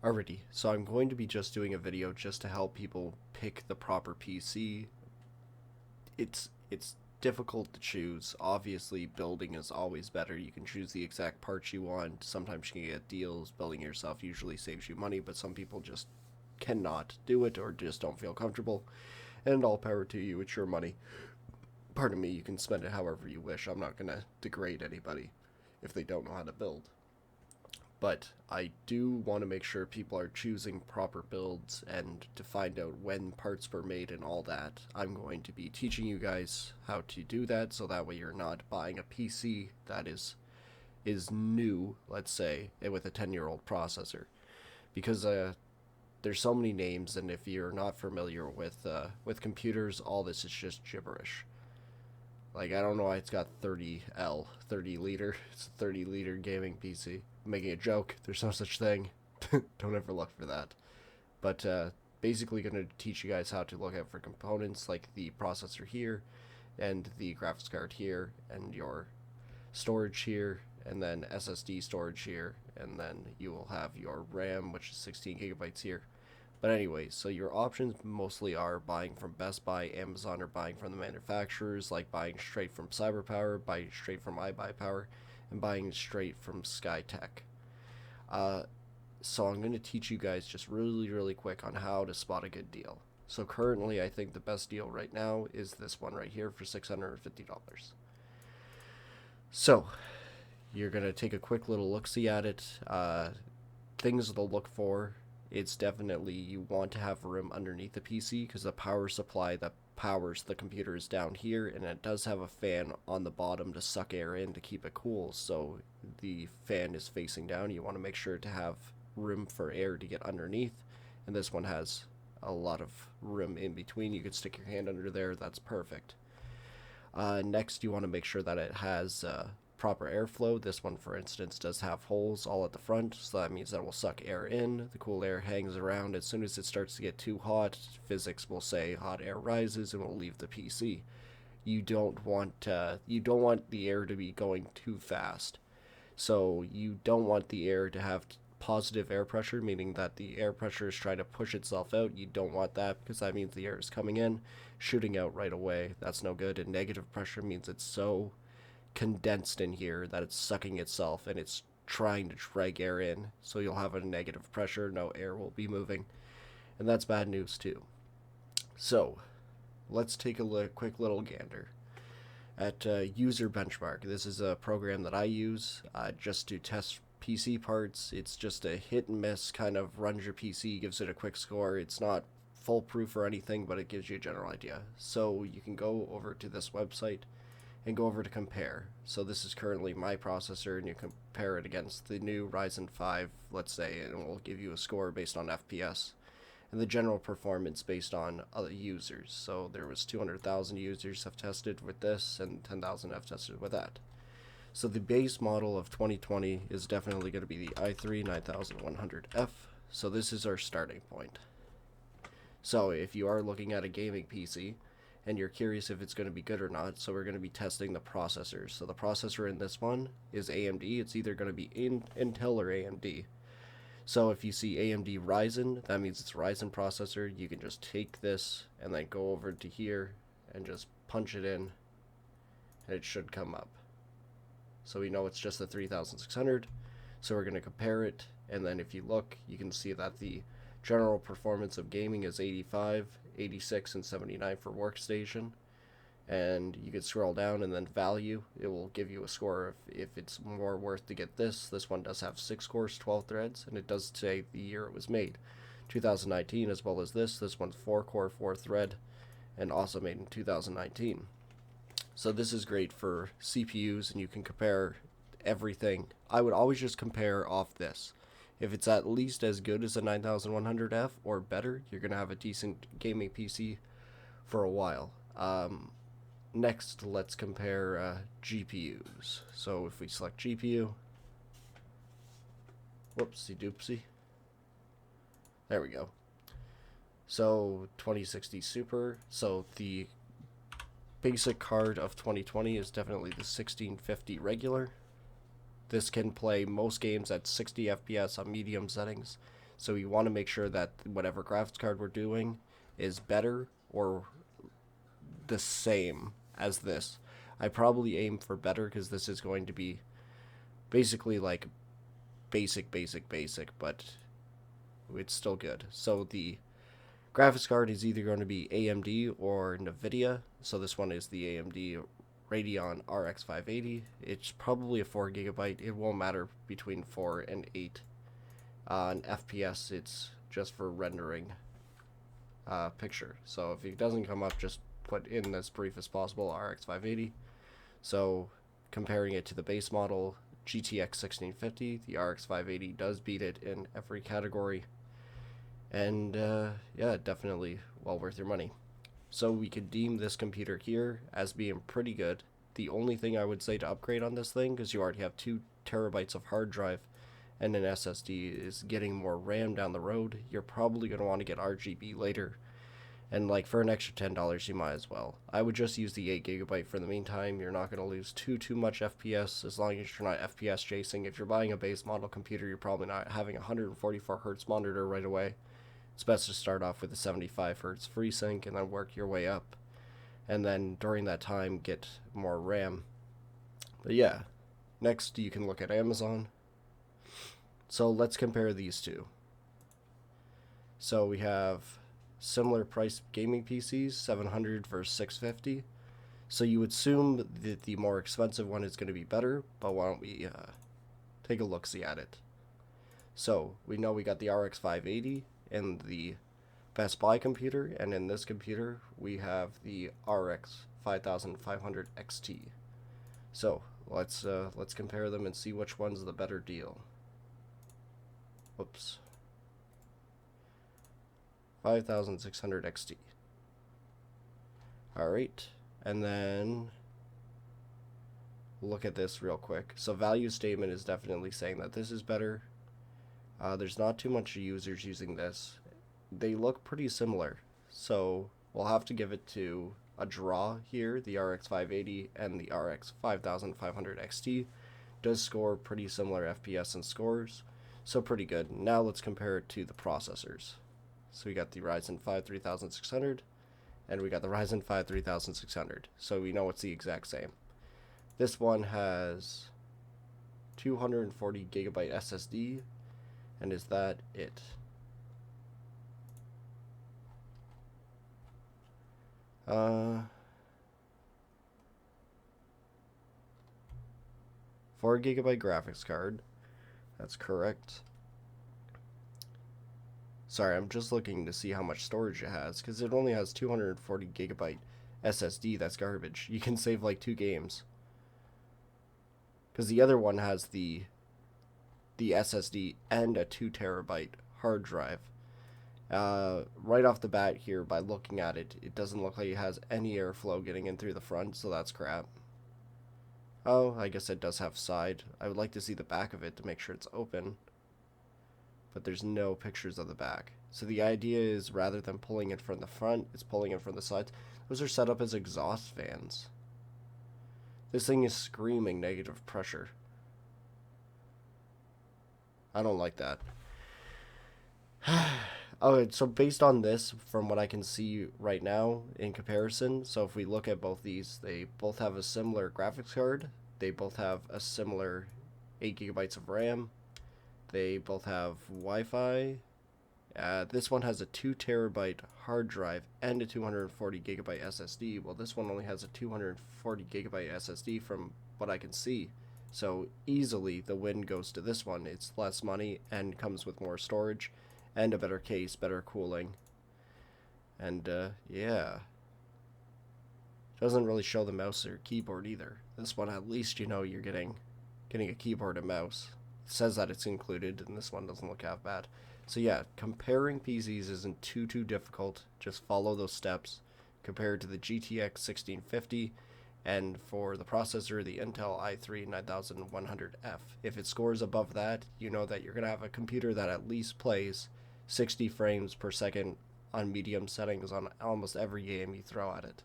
Alrighty, so I'm going to be just doing a video just to help people pick the proper PC. It's difficult to choose. Obviously, building is always better. You can choose the exact parts you want. Sometimes you can get deals. Building yourself usually saves you money, but some people just cannot do it or just don't feel comfortable. And all power to you, it's your money. Pardon me, you can spend it however you wish. I'm not gonna degrade anybody if they don't know how to build. But I do want to make sure people are choosing proper builds, and to find out when parts were made and all that, I'm going to be teaching you guys how to do that, so that way you're not buying a PC that is new, let's say, with a 10-year-old processor. Because there's so many names, and if you're not familiar with computers, all this is just gibberish. Like, I don't know why it's got 30L, 30 liter. It's a 30 liter gaming PC. I'm making a joke. There's no such thing. Don't ever look for that. But basically going to teach you guys how to look out for components like the processor here, and the graphics card here, and your storage here, and then SSD storage here, and then you will have your RAM, which is 16 gigabytes here. But anyway, so your options mostly are buying from Best Buy, Amazon, or buying from the manufacturers, like buying straight from Cyberpower, buying straight from ibuypower, and buying straight from skytech. So I'm going to teach you guys just really quick on how to spot a good deal. So currently, I think the best deal right now is this one right here for $650. So you're going to take a quick little look-see at it. Things to look for. It's definitely, you want to have room underneath the PC because the power supply that powers the computer is down here, and it does have a fan on the bottom to suck air in to keep it cool. So the fan is facing down. You want to make sure to have room for air to get underneath, and this one has a lot of room in between. You could stick your hand under there. That's perfect. Next, you want to make sure that it has proper airflow. This one, for instance, does have holes all at the front, so that means that it will suck air in. The cool air hangs around. As soon as it starts to get too hot, physics will say hot air rises and will leave the PC. You don't want the air to be going too fast. So you don't want the air to have positive air pressure, meaning that the air pressure is trying to push itself out. You don't want that, because that means the air is coming in, shooting out right away. That's no good. And negative pressure means it's so condensed in here that it's sucking itself and it's trying to drag air in, so you'll have a negative pressure, no air will be moving, and that's bad news too. So let's take a quick little gander at User Benchmark. This is a program that I use just to test PC parts. It's just a hit and miss, kind of runs your PC, gives it a quick score. It's not foolproof or anything, but it gives you a general idea. So you can go over to this website and go over to compare. So this is currently my processor, and you compare it against the new Ryzen 5, let's say, and it will give you a score based on FPS and the general performance based on other users. So there was 200,000 users have tested with this, and 10,000 have tested with that. So the base model of 2020 is definitely going to be the i3 9100F. So this is our starting point. So if you are looking at a gaming PC, and you're curious if it's going to be good or not, so we're going to be testing the processors. So the processor in this one is AMD. It's either going to be Intel or AMD. So if you see AMD Ryzen, that means it's a Ryzen processor. You can just take this and then go over to here and just punch it in, and it should come up. So we know it's just the 3600. So we're going to compare it, and then if you look, you can see that the general performance of gaming is 85, 86, and 79 for workstation. And you can scroll down, and then value, it will give you a score if it's more worth to get this. This one does have 6 cores, 12 threads, and it does say the year it was made, 2019, as well as this. This one's 4 core, 4 thread, and also made in 2019. So this is great for CPUs, and you can compare everything. I would always just compare off this. If it's at least as good as a 9100F or better, you're going to have a decent gaming PC for a while. Next, let's compare GPUs. So if we select GPU, whoopsie doopsie, there we go. So 2060 Super, so the basic card of 2020 is definitely the 1650 regular. This can play most games at 60 FPS on medium settings, So we want to make sure that whatever graphics card we're doing is better or the same as this. I probably aim for better because this is going to be basically like basic, but it's still good. So the graphics card is either going to be AMD or NVIDIA. So this one is the AMD Radeon RX 580. It's probably a 4 gigabyte. It won't matter between 4 and 8. On FPS, it's just for rendering picture. So if it doesn't come up, just put in as brief as possible RX 580. So comparing it to the base model GTX 1650, the RX 580 does beat it in every category. And yeah, definitely well worth your money. So we could deem this computer here as being pretty good. The only thing I would say to upgrade on this thing, because you already have 2 terabytes of hard drive and an SSD, is getting more RAM down the road. You're probably going to want to get RGB later. And like for an extra $10, you might as well. I would just use the 8 gigabyte for the meantime. You're not going to lose too much FPS as long as you're not FPS chasing. If you're buying a base model computer, you're probably not having a 144 hertz monitor right away. It's best to start off with a 75 hertz FreeSync and then work your way up. And then during that time, get more RAM. But yeah, next you can look at Amazon. So let's compare these two. So we have similar price gaming PCs, 700 versus 650. So you would assume that the more expensive one is going to be better, but why don't we take a look-see at it. So we know we got the RX 580 in the Best Buy computer, and in this computer we have the RX 5500 XT. So let's compare them and see which one's the better deal. Whoops. 5600 XT. Alright, and then look at this real quick. So value statement is definitely saying that this is better. There's not too much users using this. They look pretty similar, so we'll have to give it to a draw here. The RX 580 and the RX 5500 XT does score pretty similar FPS and scores, so pretty good. Now let's compare it to the processors. So we got the Ryzen 5 3600 and we got the Ryzen 5 3600, so we know it's the exact same. This one has 240 gigabyte SSD, and is that it? 4 gigabyte graphics card. That's correct. Sorry, I'm just looking to see how much storage it has, because it only has 240 gigabyte SSD. That's garbage. You can save like 2 games. Because the other one has the SSD and a 2 terabyte hard drive. Right off the bat here, by looking at it, it doesn't look like it has any airflow getting in through the front, so that's crap. Oh, I guess it does have side. I would like to see the back of it to make sure it's open, but there's no pictures of the back. So the idea is, rather than pulling it from the front, it's pulling it from the sides. Those are set up as exhaust fans. This thing is screaming negative pressure. I don't like that. Oh, so based on this, from what I can see right now in comparison, so if we look at both these, they both have a similar graphics card. They both have a similar 8 gigabytes of RAM. They both have Wi-Fi. This one has a 2 terabyte hard drive and a 240 gigabyte SSD. Well, this one only has a 240 gigabyte SSD from what I can see. So easily the win goes to this one. It's less money and comes with more storage and a better case, better cooling. And yeah. Doesn't really show the mouse or keyboard either. This one, at least you know you're getting a keyboard and mouse. It says that it's included, and this one doesn't look half bad. So yeah, comparing PCs isn't too difficult. Just follow those steps. Compare it to the GTX 1650, and for the processor, the Intel i3 9100F. If it scores above that, you know that you're going to have a computer that at least plays 60 frames per second on medium settings on almost every game you throw at it.